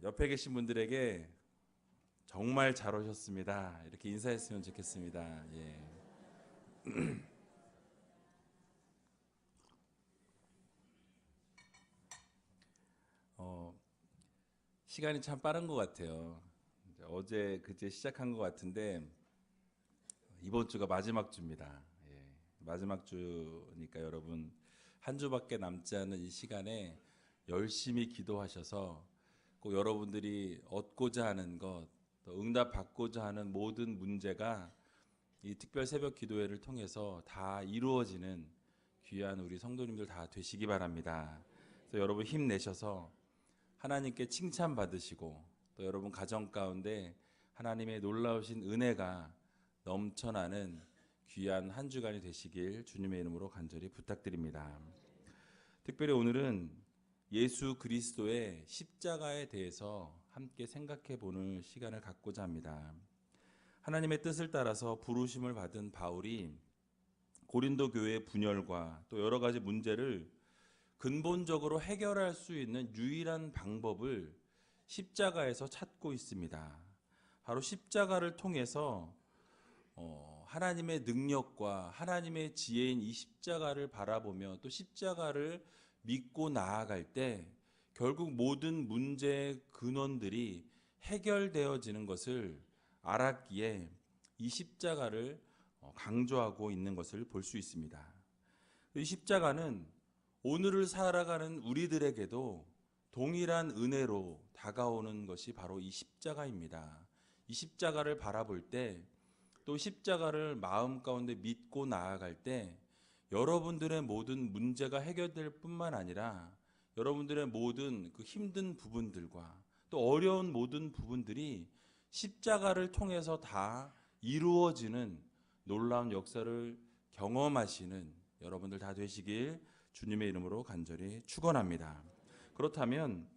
옆에 계신 분들에게 정말 잘 오셨습니다. 이렇게 인사했으면 좋겠습니다. 예. 어, 시간이 참 빠른 것 같아요. 어제 그제 시작한 것 같은데 이번 주가 마지막 주입니다. 예. 마지막 주니까 여러분 한 주밖에 남지 않은 이 시간에 열심히 기도하셔서 꼭 여러분들이 얻고자 하는 것, 또 응답 받고자 하는 모든 문제가 이 특별 새벽 기도회를 통해서 다 이루어지는 귀한 우리 성도님들 다 되시기 바랍니다. 그래서 여러분 힘내셔서 하나님께 칭찬 받으시고 또 여러분 가정 가운데 하나님의 놀라우신 은혜가 넘쳐나는 귀한 한 주간이 되시길 주님의 이름으로 간절히 부탁드립니다. 특별히 오늘은 예수 그리스도의 십자가에 대해서 함께 생각해 보는 시간을 갖고자 합니다. 하나님의 뜻을 따라서 부르심을 받은 바울이 고린도 교회의 분열과 또 여러 가지 문제를 근본적으로 해결할 수 있는 유일한 방법을 십자가에서 찾고 있습니다. 바로 십자가를 통해서 하나님의 능력과 하나님의 지혜인 이 십자가를 바라보며 또 십자가를 믿고 나아갈 때 결국 모든 문제의 근원들이 해결되어지는 것을 알았기에 이 십자가를 강조하고 있는 것을 볼 수 있습니다. 이 십자가는 오늘을 살아가는 우리들에게도 동일한 은혜로 다가오는 것이 바로 이 십자가입니다. 이 십자가를 바라볼 때 또 십자가를 마음 가운데 믿고 나아갈 때 여러분들의 모든 문제가 해결될 뿐만 아니라 여러분들의 모든 그 힘든 부분들과 또 어려운 모든 부분들이 십자가를 통해서 다 이루어지는 놀라운 역사를 경험하시는 여러분들 다 되시길 주님의 이름으로 간절히 축원합니다. 그렇다면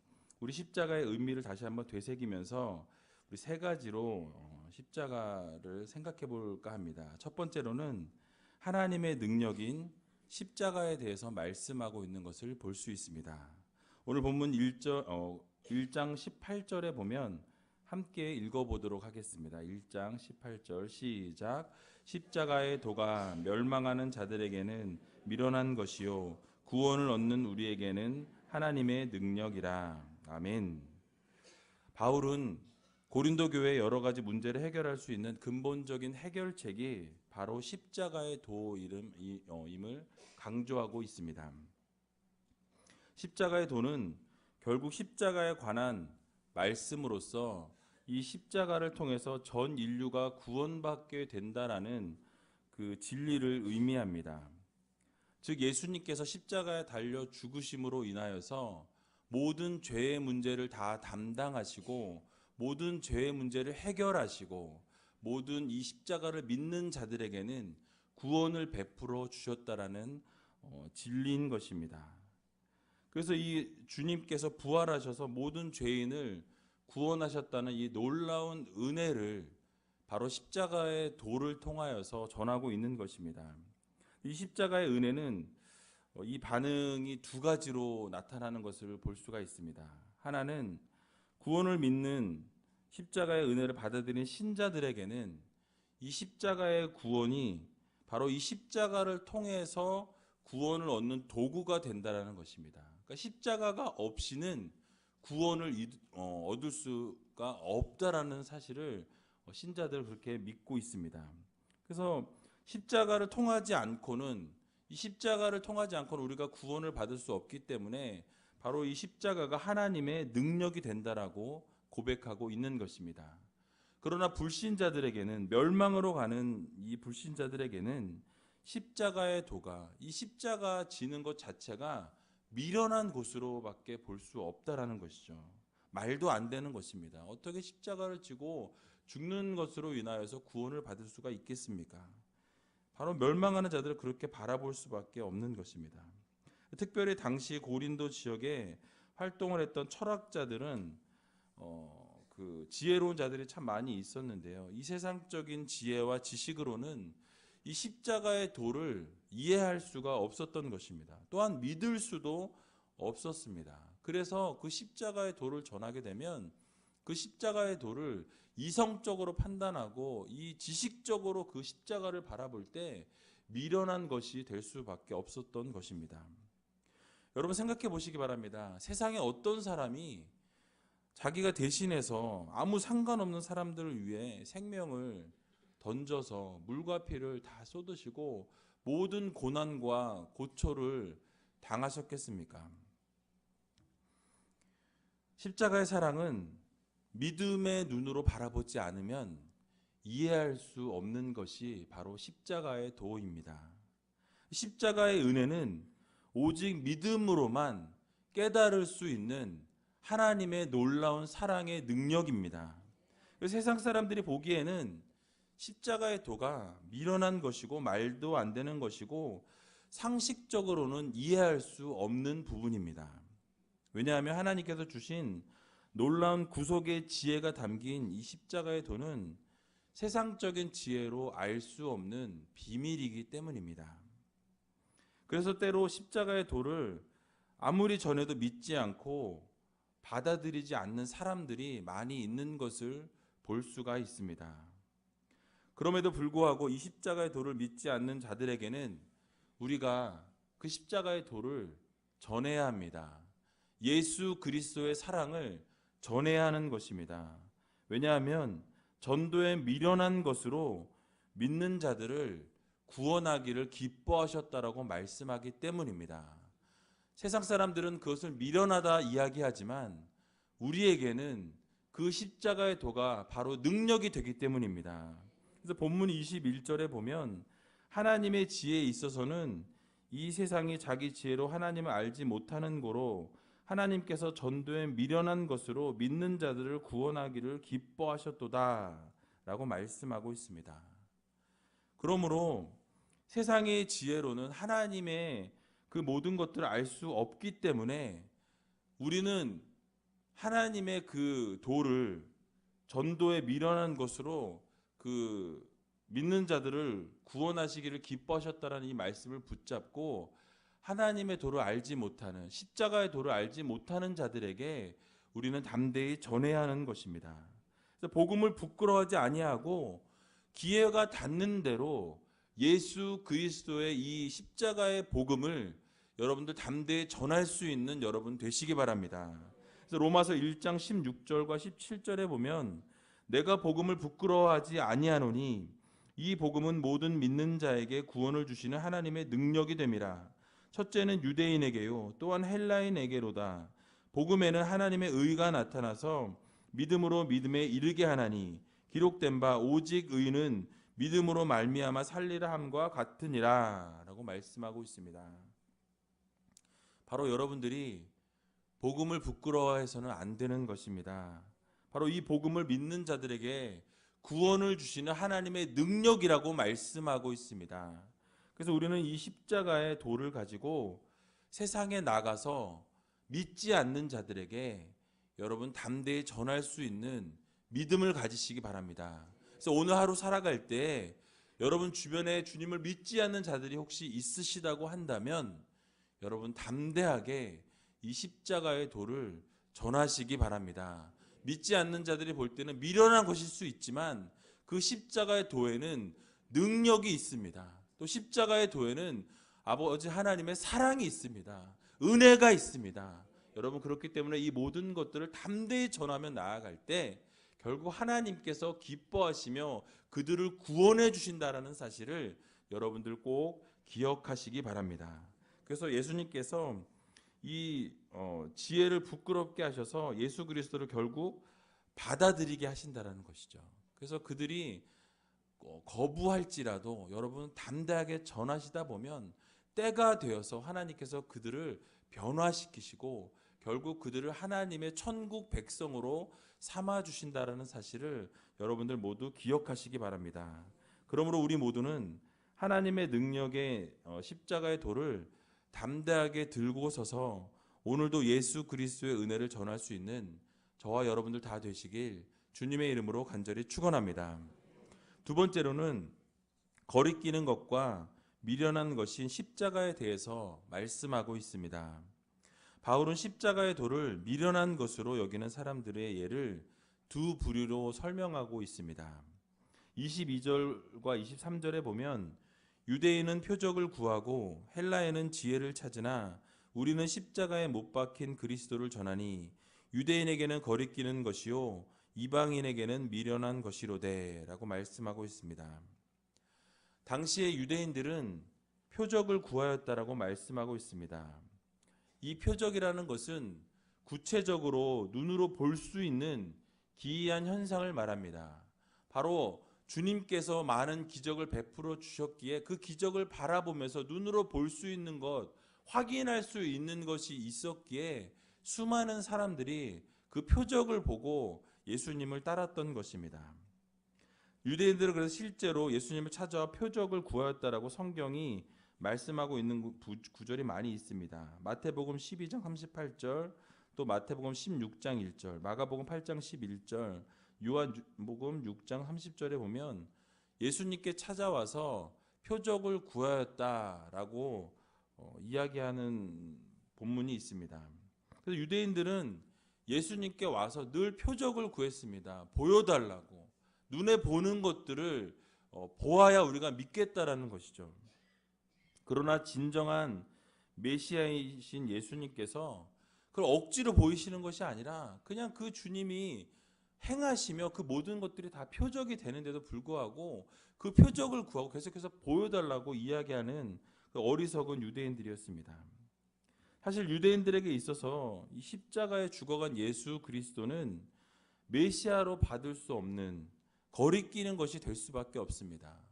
우리 십자가의 의미를 다시 한번 되새기면서 우리 세 가지로 십자가를 생각해 볼까 합니다. 첫 번째로는 하나님의 능력인 십자가에 대해서 말씀하고 있는 것을 볼 수 있습니다. 오늘 본문 1장 18절에 보면 함께 읽어보도록 하겠습니다. 1장 18절 시작. 십자가의 도가 멸망하는 자들에게는 미련한 것이요 구원을 얻는 우리에게는 하나님의 능력이라. 아멘. 바울은 고린도 교회의 여러 가지 문제를 해결할 수 있는 근본적인 해결책이 바로 십자가의 도임을 강조하고 있습니다. 십자가의 도는 결국 십자가에 관한 말씀으로써 이 십자가를 통해서 전 인류가 구원받게 된다라는 그 진리를 의미합니다. 즉 예수님께서 십자가에 달려 죽으심으로 인하여서 모든 죄의 문제를 다 담당하시고 모든 죄의 문제를 해결하시고 모든 이 십자가를 믿는 자들에게는 구원을 베풀어 주셨다라는 진리인 것입니다. 그래서 이 주님께서 부활하셔서 모든 죄인을 구원하셨다는 이 놀라운 은혜를 바로 십자가의 도를 통하여서 전하고 있는 것입니다. 이 십자가의 은혜는 이 반응이 두 가지로 나타나는 것을 볼 수가 있습니다. 하나는 구원을 믿는 십자가의 은혜를 받아들인 신자들에게는 이 십자가의 구원이 바로 이 십자가를 통해서 구원을 얻는 도구가 된다는 것입니다. 그러니까 십자가가 없이는 구원을 얻을 수가 없다라는 사실을 신자들 그렇게 믿고 있습니다. 그래서 십자가를 통하지 않고는 우리가 구원을 받을 수 없기 때문에 바로 이 십자가가 하나님의 능력이 된다라고 고백하고 있는 것입니다. 그러나 불신자들에게는 멸망으로 가는 이 불신자들에게는 십자가의 도가 이 십자가 지는 것 자체가 미련한 곳으로밖에 볼 수 없다라는 것이죠. 말도 안 되는 것입니다. 어떻게 십자가를 지고 죽는 것으로 인하여서 구원을 받을 수가 있겠습니까? 바로 멸망하는 자들을 그렇게 바라볼 수밖에 없는 것입니다. 특별히 당시 고린도 지역에 활동을 했던 철학자들은 그 지혜로운 자들이 참 많이 있었는데요. 이 세상적인 지혜와 지식으로는 이 십자가의 도를 이해할 수가 없었던 것입니다. 또한 믿을 수도 없었습니다. 그래서 그 십자가의 도를 전하게 되면 그 십자가의 도를 이성적으로 판단하고 이 지식적으로 그 십자가를 바라볼 때 미련한 것이 될 수밖에 없었던 것입니다. 여러분 생각해 보시기 바랍니다. 세상에 어떤 사람이 자기가 대신해서 아무 상관없는 사람들을 위해 생명을 던져서 물과 피를 다 쏟으시고 모든 고난과 고초를 당하셨겠습니까? 십자가의 사랑은 믿음의 눈으로 바라보지 않으면 이해할 수 없는 것이 바로 십자가의 도입니다. 십자가의 은혜는 오직 믿음으로만 깨달을 수 있는 하나님의 놀라운 사랑의 능력입니다. 세상 사람들이 보기에는 십자가의 도가 미련한 것이고 말도 안 되는 것이고 상식적으로는 이해할 수 없는 부분입니다. 왜냐하면 하나님께서 주신 놀라운 구속의 지혜가 담긴 이 십자가의 도는 세상적인 지혜로 알 수 없는 비밀이기 때문입니다. 그래서 때로 십자가의 도를 아무리 전해도 믿지 않고 받아들이지 않는 사람들이 많이 있는 것을 볼 수가 있습니다. 그럼에도 불구하고 이 십자가의 도를 믿지 않는 자들에게는 우리가 그 십자가의 도를 전해야 합니다. 예수 그리스도의 사랑을 전해야 하는 것입니다. 왜냐하면 전도에 미련한 것으로 믿는 자들을 구원하기를 기뻐하셨다라고 말씀하기 때문입니다. 세상 사람들은 그것을 미련하다 이야기하지만 우리에게는 그 십자가의 도가 바로 능력이 되기 때문입니다. 그래서 본문 21절에 보면 하나님의 지혜에 있어서는 이 세상이 자기 지혜로 하나님을 알지 못하는 고로 하나님께서 전도에 미련한 것으로 믿는 자들을 구원하기를 기뻐하셨도다 라고 말씀하고 있습니다. 그러므로 세상의 지혜로는 하나님의 그 모든 것들을 알 수 없기 때문에 우리는 하나님의 그 도를 전도에 미련한 것으로 그 믿는 자들을 구원하시기를 기뻐하셨다라는 이 말씀을 붙잡고 하나님의 도를 알지 못하는 십자가의 도를 알지 못하는 자들에게 우리는 담대히 전해야 하는 것입니다. 그래서 복음을 부끄러워하지 아니하고 기회가 닿는 대로 예수 그리스도의 이 십자가의 복음을 여러분들 담대히 전할 수 있는 여러분 되시기 바랍니다. 그래서 로마서 1장 16절과 17절에 보면 내가 복음을 부끄러워하지 아니하노니 이 복음은 모든 믿는 자에게 구원을 주시는 하나님의 능력이 됨이라. 첫째는 유대인에게요 또한 헬라인에게로다. 복음에는 하나님의 의가 나타나서 믿음으로 믿음에 이르게 하나니 기록된 바 오직 의는 믿음으로 말미암아 살리라 함과 같으니라 라고 말씀하고 있습니다. 바로 여러분들이 복음을 부끄러워해서는 안 되는 것입니다. 바로 이 복음을 믿는 자들에게 구원을 주시는 하나님의 능력이라고 말씀하고 있습니다. 그래서 우리는 이 십자가의 도를 가지고 세상에 나가서 믿지 않는 자들에게 여러분 담대히 전할 수 있는 믿음을 가지시기 바랍니다. 그래서 오늘 하루 살아갈 때 여러분 주변에 주님을 믿지 않는 자들이 혹시 있으시다고 한다면 여러분 담대하게 이 십자가의 도를 전하시기 바랍니다. 믿지 않는 자들이 볼 때는 미련한 것일 수 있지만 그 십자가의 도에는 능력이 있습니다. 또 십자가의 도에는 아버지 하나님의 사랑이 있습니다. 은혜가 있습니다. 여러분 그렇기 때문에 이 모든 것들을 담대히 전하며 나아갈 때 결국 하나님께서 기뻐하시며 그들을 구원해 주신다라는 사실을 여러분들 꼭 기억하시기 바랍니다. 그래서 예수님께서 이 지혜를 부끄럽게 하셔서 예수 그리스도를 결국 받아들이게 하신다라는 것이죠. 그래서 그들이 거부할지라도 여러분 담대하게 전하시다 보면 때가 되어서 하나님께서 그들을 변화시키시고 결국 그들을 하나님의 천국 백성으로 삼아 주신다라는 사실을 여러분들 모두 기억하시기 바랍니다. 그러므로 우리 모두는 하나님의 능력의 십자가의 도를 담대하게 들고 서서 오늘도 예수 그리스도의 은혜를 전할 수 있는 저와 여러분들 다 되시길 주님의 이름으로 간절히 축원합니다. 두 번째로는 거리끼는 것과 미련한 것인 십자가에 대해서 말씀하고 있습니다. 바울은 십자가의 도를 미련한 것으로 여기는 사람들의 예를 두 부류로 설명하고 있습니다. 22절과 23절에 보면 유대인은 표적을 구하고 헬라인은 지혜를 찾으나 우리는 십자가에 못 박힌 그리스도를 전하니 유대인에게는 거리끼는 것이요 이방인에게는 미련한 것이로되 라고 말씀하고 있습니다. 당시의 유대인들은 표적을 구하였다라고 말씀하고 있습니다. 이 표적이라는 것은 구체적으로 눈으로 볼 수 있는 기이한 현상을 말합니다. 바로 주님께서 많은 기적을 베풀어 주셨기에 그 기적을 바라보면서 눈으로 볼 수 있는 것, 확인할 수 있는 것이 있었기에 수많은 사람들이 그 표적을 보고 예수님을 따랐던 것입니다. 유대인들은 그래서 실제로 예수님을 찾아와 표적을 구하였다라고 성경이 말씀하고 있는 구절이 많이 있습니다. 마태복음 12장 38절, 또 마태복음 16장 1절, 마가복음 8장 11절, 요한복음 6장 30절에 보면 예수님께 찾아와서 표적을 구하였다라고 이야기하는 본문이 있습니다. 그래서 유대인들은 예수님께 와서 늘 표적을 구했습니다. 보여달라고. 눈에 보는 것들을 보아야 우리가 믿겠다라는 것이죠. 그러나 진정한 메시아이신 예수님께서 그걸 억지로 보이시는 것이 아니라 그냥 그 주님이 행하시며 그 모든 것들이 다 표적이 되는데도 불구하고 그 표적을 구하고 계속해서 보여달라고 이야기하는 그 어리석은 유대인들이었습니다. 사실 유대인들에게 있어서 이 십자가에 죽어간 예수 그리스도는 메시아로 받을 수 없는 거리끼는 것이 될 수밖에 없습니다.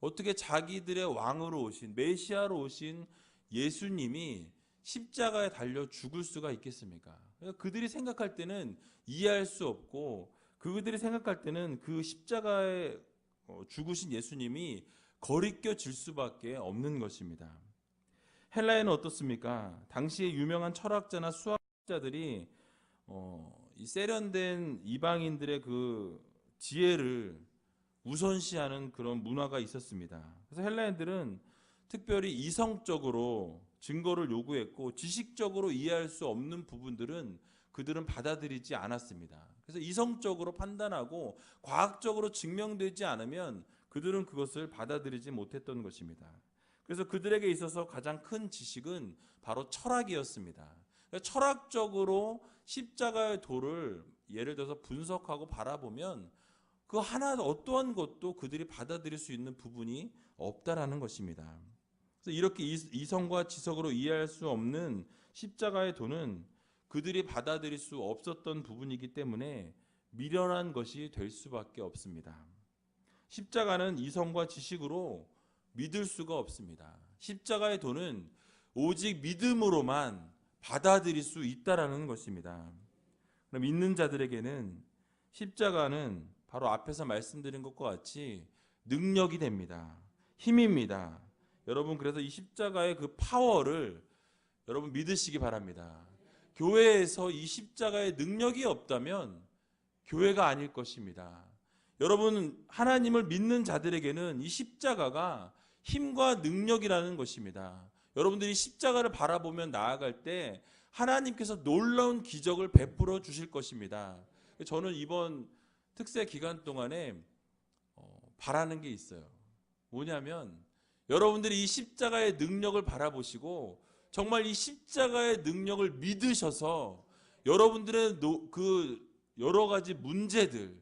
어떻게 자기들의 왕으로 오신 메시아로 오신 예수님이 십자가에 달려 죽을 수가 있겠습니까? 그러니까 그들이 생각할 때는 이해할 수 없고 그들이 생각할 때는 그 십자가에 죽으신 예수님이 거리껴질 수밖에 없는 것입니다. 헬라에는 어떻습니까? 당시에 유명한 철학자나 수학자들이 이 세련된 이방인들의 그 지혜를 우선시하는 그런 문화가 있었습니다. 그래서 헬라인들은 특별히 이성적으로 증거를 요구했고 지식적으로 이해할 수 없는 부분들은 그들은 받아들이지 않았습니다. 그래서 이성적으로 판단하고 과학적으로 증명되지 않으면 그들은 그것을 받아들이지 못했던 것입니다. 그래서 그들에게 있어서 가장 큰 지식은 바로 철학이었습니다. 그러니까 철학적으로 십자가의 도를 예를 들어서 분석하고 바라보면 그 하나 어떠한 것도 그들이 받아들일 수 있는 부분이 없다라는 것입니다. 그래서 이렇게 이성과 지성으로 이해할 수 없는 십자가의 도는 그들이 받아들일 수 없었던 부분이기 때문에 미련한 것이 될 수밖에 없습니다. 십자가는 이성과 지식으로 믿을 수가 없습니다. 십자가의 도는 오직 믿음으로만 받아들일 수 있다라는 것입니다. 그럼 믿는 자들에게는 십자가는 바로 앞에서 말씀드린 것과 같이 능력이 됩니다. 힘입니다. 여러분 그래서 이 십자가의 그 파워를 여러분 믿으시기 바랍니다. 교회에서 이 십자가의 능력이 없다면 교회가 아닐 것입니다. 여러분 하나님을 믿는 자들에게는 이 십자가가 힘과 능력이라는 것입니다. 여러분들이 십자가를 바라보면 나아갈 때 하나님께서 놀라운 기적을 베풀어 주실 것입니다. 저는 이번 특세 기간 동안에 바라는 게 있어요. 뭐냐면 여러분들이 이 십자가의 능력을 바라보시고 정말 이 십자가의 능력을 믿으셔서 여러분들의 그 여러 가지 문제들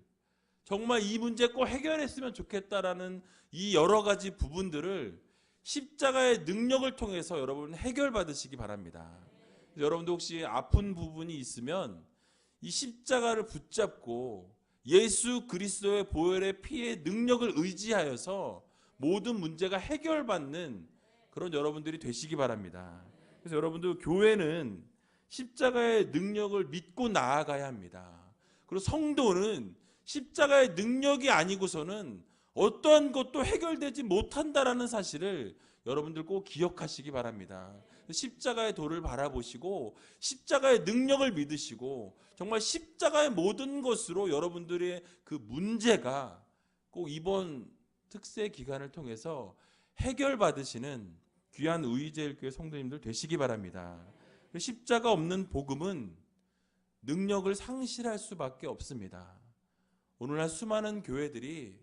정말 이 문제 꼭 해결했으면 좋겠다라는 이 여러 가지 부분들을 십자가의 능력을 통해서 여러분 해결받으시기 바랍니다. 여러분도 혹시 아픈 부분이 있으면 이 십자가를 붙잡고 예수 그리스도의 보혈의 피의 능력을 의지하여서 모든 문제가 해결받는 그런 여러분들이 되시기 바랍니다. 그래서 여러분들 교회는 십자가의 능력을 믿고 나아가야 합니다. 그리고 성도는 십자가의 능력이 아니고서는 어떠한 것도 해결되지 못한다라는 사실을 여러분들 꼭 기억하시기 바랍니다. 십자가의 도를 바라보시고 십자가의 능력을 믿으시고 정말 십자가의 모든 것으로 여러분들의 그 문제가 꼭 이번 특세 기간을 통해서 해결받으시는 귀한 의제일교회 성도님들 되시기 바랍니다. 십자가 없는 복음은 능력을 상실할 수밖에 없습니다. 오늘날 수많은 교회들이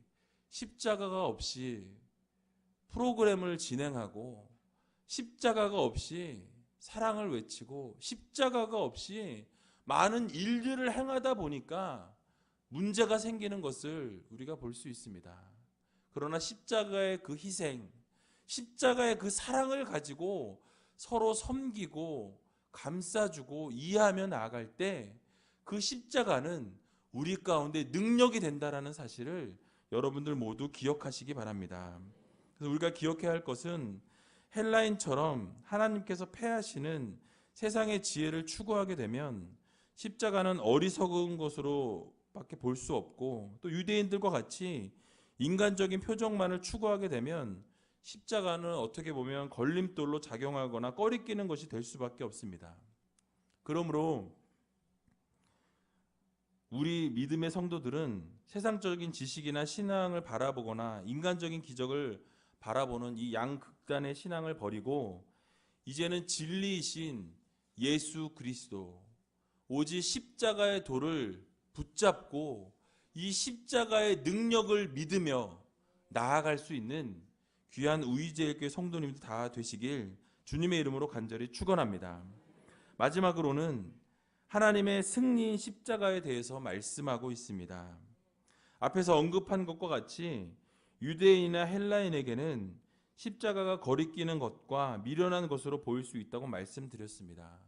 십자가가 없이 프로그램을 진행하고 십자가가 없이 사랑을 외치고 십자가가 없이 많은 일들을 행하다 보니까 문제가 생기는 것을 우리가 볼 수 있습니다. 그러나 십자가의 그 희생, 십자가의 그 사랑을 가지고 서로 섬기고 감싸주고 이해하며 나아갈 때 그 십자가는 우리 가운데 능력이 된다라는 사실을 여러분들 모두 기억하시기 바랍니다. 그래서 우리가 기억해야 할 것은 헬라인처럼 하나님께서 패하시는 세상의 지혜를 추구하게 되면 십자가는 어리석은 것으로 밖에 볼 수 없고, 또 유대인들과 같이 인간적인 표적만을 추구하게 되면 십자가는 어떻게 보면 걸림돌로 작용하거나 꺼리끼는 것이 될 수밖에 없습니다. 그러므로 우리 믿음의 성도들은 세상적인 지식이나 신앙을 바라보거나 인간적인 기적을 바라보는 이 양극단의 신앙을 버리고 이제는 진리이신 예수 그리스도, 오직 십자가의 도를 붙잡고 이 십자가의 능력을 믿으며 나아갈 수 있는 귀한 우이제일교회 성도님들 다 되시길 주님의 이름으로 간절히 축원합니다. 마지막으로는 하나님의 승리인 십자가에 대해서 말씀하고 있습니다. 앞에서 언급한 것과 같이 유대인이나 헬라인에게는 십자가가 거리끼는 것과 미련한 것으로 보일 수 있다고 말씀드렸습니다.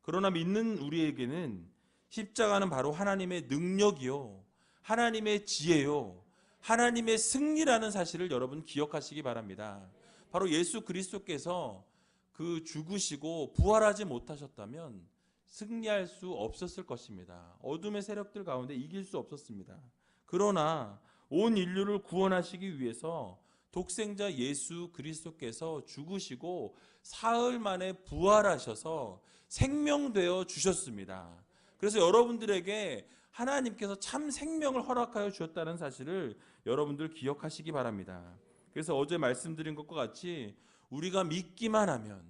그러나 믿는 우리에게는 십자가는 바로 하나님의 능력이요, 하나님의 지혜요, 하나님의 승리라는 사실을 여러분 기억하시기 바랍니다. 바로 예수 그리스도께서 그 죽으시고 부활하지 못하셨다면 승리할 수 없었을 것입니다. 어둠의 세력들 가운데 이길 수 없었습니다. 그러나 온 인류를 구원하시기 위해서 독생자 예수 그리스도께서 죽으시고 사흘 만에 부활하셔서 생명되어 주셨습니다. 그래서 여러분들에게 하나님께서 참 생명을 허락하여 주셨다는 사실을 여러분들 기억하시기 바랍니다. 그래서 어제 말씀드린 것과 같이 우리가 믿기만 하면,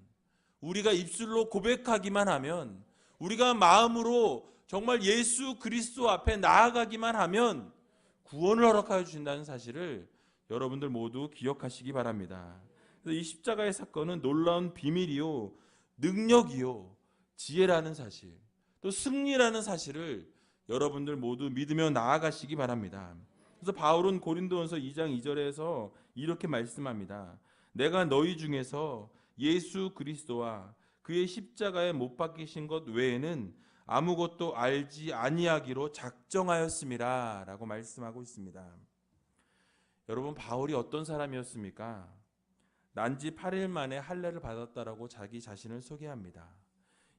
우리가 입술로 고백하기만 하면, 우리가 마음으로 정말 예수 그리스도 앞에 나아가기만 하면 구원을 허락하여 주신다는 사실을 여러분들 모두 기억하시기 바랍니다. 그래서 이 십자가의 사건은 놀라운 비밀이요, 능력이요, 지혜라는 사실, 또 승리라는 사실을 여러분들 모두 믿으며 나아가시기 바랍니다. 그래서 바울은 고린도전서 2장 2절에서 이렇게 말씀합니다. 내가 너희 중에서 예수 그리스도와 그의 십자가에 못 박히신 것 외에는 아무것도 알지 아니하기로 작정하였음이라 라고 말씀하고 있습니다. 여러분, 바울이 어떤 사람이었습니까? 난지 8일 만에 할례를 받았다라고 자기 자신을 소개합니다.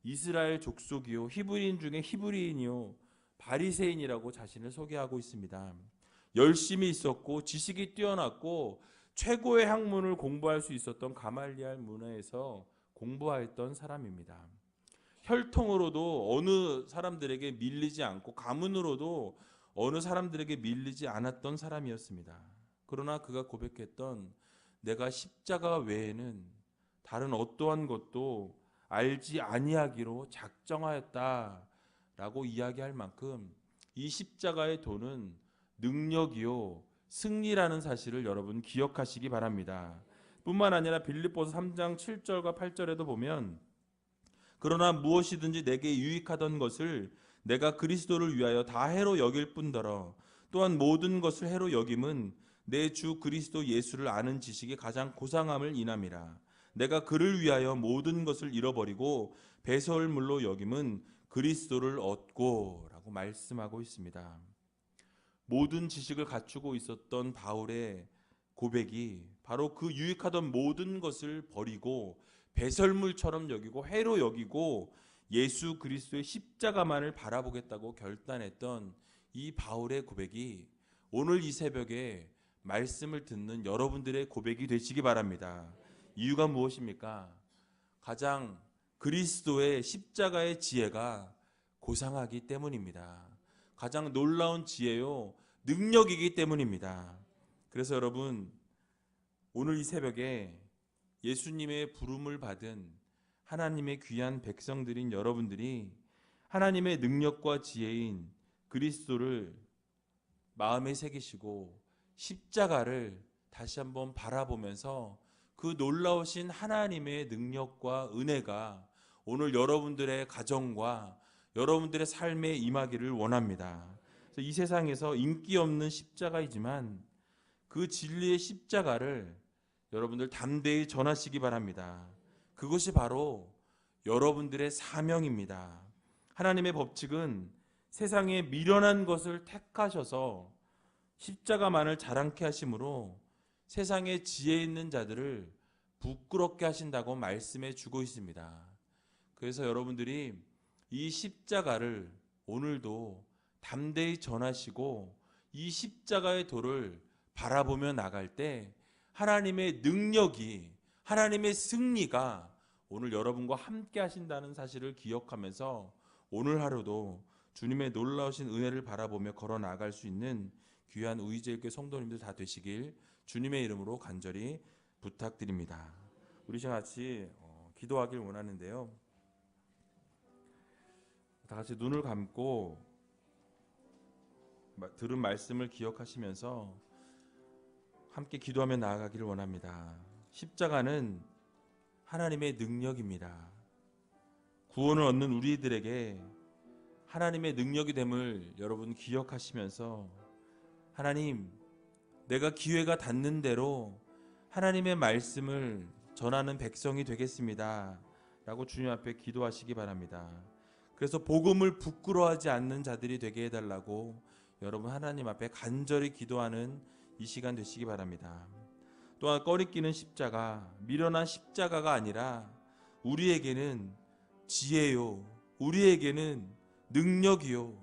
이스라엘 족속이요, 히브리인 중에 히브리인이요, 바리새인이라고 자신을 소개하고 있습니다. 열심히 있었고 지식이 뛰어났고 최고의 학문을 공부할 수 있었던 가말리알 문화에서 공부하였던 사람입니다. 혈통으로도 어느 사람들에게 밀리지 않고 가문으로도 어느 사람들에게 밀리지 않았던 사람이었습니다. 그러나 그가 고백했던 내가 십자가 외에는 다른 어떠한 것도 알지 아니하기로 작정하였다라고 이야기할 만큼 이 십자가의 도는 능력이요, 승리라는 사실을 여러분 기억하시기 바랍니다. 뿐만 아니라 빌립보서 3장 7절과 8절에도 보면 그러나 무엇이든지 내게 유익하던 것을 내가 그리스도를 위하여 다 해로 여길 뿐더러 또한 모든 것을 해로 여김은 내 주 그리스도 예수를 아는 지식이 가장 고상함을 인함이라. 내가 그를 위하여 모든 것을 잃어버리고 배설물로 여김은 그리스도를 얻고 라고 말씀하고 있습니다. 모든 지식을 갖추고 있었던 바울의 고백이 바로 그 유익하던 모든 것을 버리고 배설물처럼 여기고 해로 여기고 예수 그리스도의 십자가만을 바라보겠다고 결단했던 이 바울의 고백이 오늘 이 새벽에 말씀을 듣는 여러분들의 고백이 되시기 바랍니다. 이유가 무엇입니까? 가장 그리스도의 십자가의 지혜가 고상하기 때문입니다. 가장 놀라운 지혜요, 능력이기 때문입니다. 그래서 여러분, 오늘 이 새벽에 예수님의 부름을 받은 하나님의 귀한 백성들인 여러분들이 하나님의 능력과 지혜인 그리스도를 마음에 새기시고 십자가를 다시 한번 바라보면서 그 놀라우신 하나님의 능력과 은혜가 오늘 여러분들의 가정과 여러분들의 삶에 임하기를 원합니다. 이 세상에서 인기 없는 십자가이지만 그 진리의 십자가를 여러분들 담대히 전하시기 바랍니다. 그것이 바로 여러분들의 사명입니다. 하나님의 법칙은 세상에 미련한 것을 택하셔서 십자가만을 자랑케 하심으로 세상에 지혜 있는 자들을 부끄럽게 하신다고 말씀해 주고 있습니다. 그래서 여러분들이 이 십자가를 오늘도 담대히 전하시고 이 십자가의 도를 바라보며 나갈 때 하나님의 능력이, 하나님의 승리가 오늘 여러분과 함께 하신다는 사실을 기억하면서 오늘 하루도 주님의 놀라우신 은혜를 바라보며 걸어 나갈 수 있는 귀한 우이제일교회 성도님들 다 되시길 주님의 이름으로 간절히 부탁드립니다. 우리 같이 기도하길 원하는데요. 다 같이 눈을 감고 들은 말씀을 기억하시면서 함께 기도하며 나아가기를 원합니다. 십자가는 하나님의 능력입니다. 구원을 얻는 우리들에게 하나님의 능력이 됨을 여러분 기억하시면서 하나님, 내가 기회가 닿는 대로 하나님의 말씀을 전하는 백성이 되겠습니다 라고 주님 앞에 기도하시기 바랍니다. 그래서 복음을 부끄러워하지 않는 자들이 되게 해달라고 여러분 하나님 앞에 간절히 기도하는 이 시간 되시기 바랍니다. 또한 꺼리끼는 십자가, 미련한 십자가가 아니라 우리에게는 지혜요, 우리에게는 능력이요,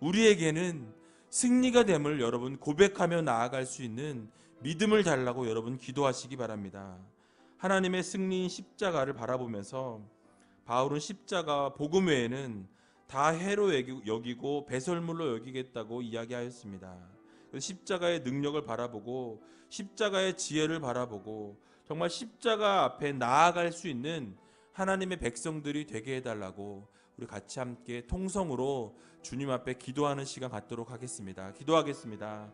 우리에게는 승리가 됨을 여러분 고백하며 나아갈 수 있는 믿음을 달라고 여러분 기도하시기 바랍니다. 하나님의 승리인 십자가를 바라보면서 바울은 십자가 복음 외에는 다 해로 여기고 배설물로 여기겠다고 이야기하였습니다. 십자가의 능력을 바라보고 십자가의 지혜를 바라보고 정말 십자가 앞에 나아갈 수 있는 하나님의 백성들이 되게 해달라고 우리 같이 함께 통성으로 주님 앞에 기도하는 시간 갖도록 하겠습니다. 기도하겠습니다.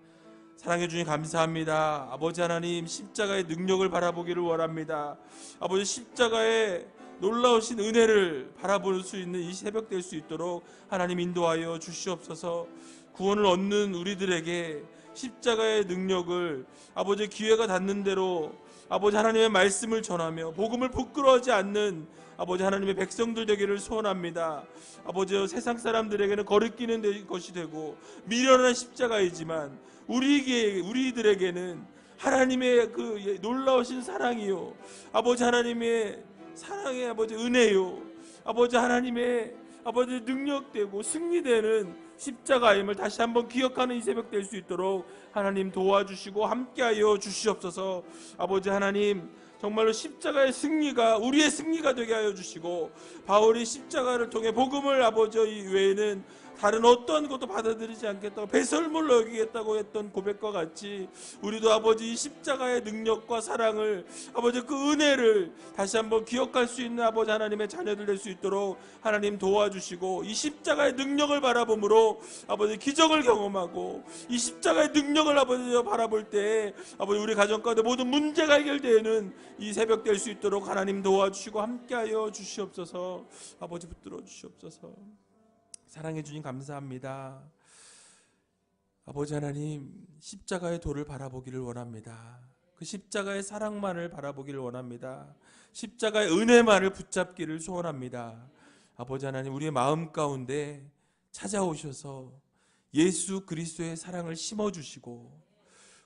사랑해 주님 감사합니다. 아버지 하나님, 십자가의 능력을 바라보기를 원합니다. 아버지, 십자가의 놀라우신 은혜를 바라볼 수 있는 이 새벽 될 수 있도록 하나님 인도하여 주시옵소서. 구원을 얻는 우리들에게 십자가의 능력을 아버지 기회가 닿는 대로 아버지 하나님의 말씀을 전하며 복음을 부끄러워하지 않는 아버지 하나님의 백성들 되기를 소원합니다. 아버지, 세상 사람들에게는 거리끼는 것이 되고 미련한 십자가이지만 우리들에게는 하나님의 그 놀라우신 사랑이요, 아버지 하나님의 사랑의 아버지 은혜요, 아버지 하나님의 아버지 능력되고 승리되는 십자가임을 다시 한번 기억하는 이 새벽 될 수 있도록 하나님 도와주시고 함께하여 주시옵소서. 아버지 하나님, 정말로 십자가의 승리가 우리의 승리가 되게 하여 주시고 바울이 십자가를 통해 복음을 아버지 외에는 다른 어떤 것도 받아들이지 않겠다고 배설물로 여기겠다고 했던 고백과 같이 우리도 아버지 십자가의 능력과 사랑을 아버지 그 은혜를 다시 한번 기억할 수 있는 아버지 하나님의 자녀들 될 수 있도록 하나님 도와주시고 이 십자가의 능력을 바라봄으로 아버지 기적을 경험하고 이 십자가의 능력을 아버지 바라볼 때 아버지 우리 가정 가운데 모든 문제가 해결되는 이 새벽 될 수 있도록 하나님 도와주시고 함께하여 주시옵소서. 아버지 붙들어 주시옵소서. 사랑해 주님 감사합니다. 아버지 하나님, 십자가의 도를 바라보기를 원합니다. 그 십자가의 사랑만을 바라보기를 원합니다. 십자가의 은혜만을 붙잡기를 소원합니다. 아버지 하나님, 우리의 마음 가운데 찾아오셔서 예수 그리스도의 사랑을 심어주시고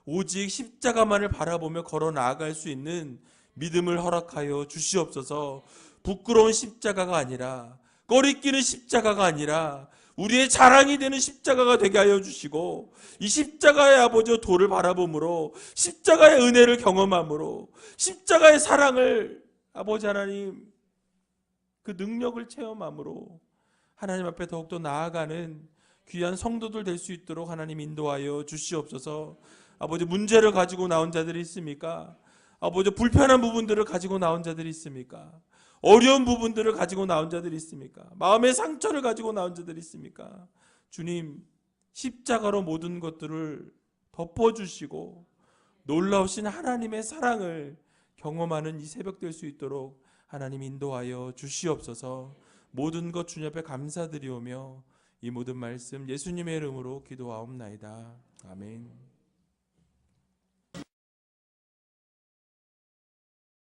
오직 십자가만을 바라보며 걸어 나아갈 수 있는 믿음을 허락하여 주시옵소서. 부끄러운 십자가가 아니라, 꺼리끼는 십자가가 아니라 우리의 자랑이 되는 십자가가 되게 하여 주시고 이 십자가의 아버지 도를 바라봄으로 십자가의 은혜를 경험함으로 십자가의 사랑을 아버지 하나님 그 능력을 체험함으로 하나님 앞에 더욱더 나아가는 귀한 성도들 될 수 있도록 하나님 인도하여 주시옵소서. 아버지, 문제를 가지고 나온 자들이 있습니까? 아버지, 불편한 부분들을 가지고 나온 자들이 있습니까? 어려운 부분들을 가지고 나온 자들이 있습니까? 마음의 상처를 가지고 나온 자들이 있습니까? 주님, 십자가로 모든 것들을 덮어주시고 놀라우신 하나님의 사랑을 경험하는 이 새벽 될 수 있도록 하나님 인도하여 주시옵소서. 모든 것 주님 앞에 감사드리오며 이 모든 말씀 예수님의 이름으로 기도하옵나이다. 아멘.